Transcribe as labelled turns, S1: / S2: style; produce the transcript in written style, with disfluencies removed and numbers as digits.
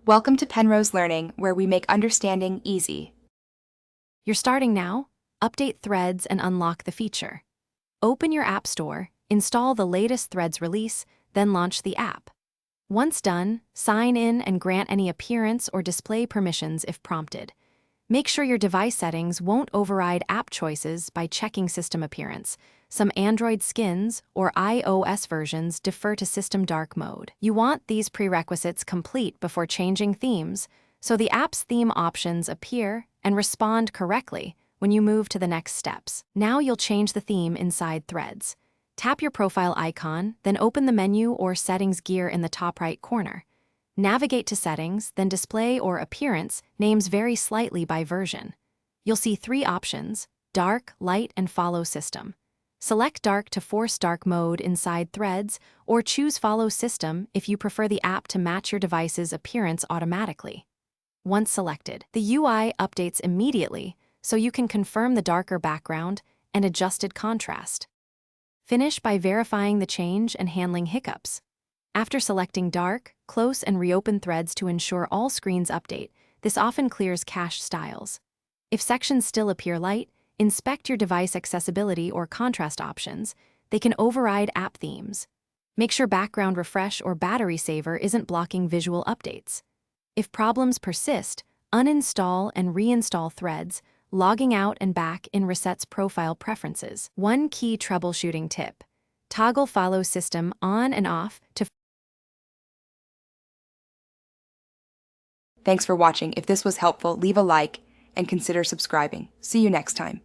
S1: Welcome to Penrose Learning, where we make understanding easy.
S2: You're starting now? Update Threads and unlock the feature. Open your App Store, install the latest Threads release, then launch the app. Once done, sign in and grant any appearance or display permissions if prompted. Make sure your device settings won't override app choices by checking system appearance. Some Android skins or iOS versions defer to system dark mode. You want these prerequisites complete before changing themes, so the app's theme options appear and respond correctly when you move to the next steps. Now you'll change the theme inside Threads. Tap your profile icon, then open the menu or settings gear in the top right corner. Navigate to Settings, then Display or Appearance names vary slightly by version. You'll see three options: Dark, Light, and Follow System. Select Dark to force dark mode inside Threads, or choose Follow System if you prefer the app to match your device's appearance automatically. Once selected, the UI updates immediately, so you can confirm the darker background and adjusted contrast. Finish by verifying the change and handling hiccups. After selecting Dark, close and reopen Threads to ensure all screens update. This often clears cached styles. If sections still appear light, inspect your device accessibility or contrast options. They can override app themes. Make sure background refresh or battery saver isn't blocking visual updates. If problems persist, uninstall and reinstall Threads, logging out and back in resets profile preferences. One key troubleshooting tip: toggle Follow System on and off to
S1: Thanks for watching. If this was helpful, leave a like and consider subscribing. See you next time.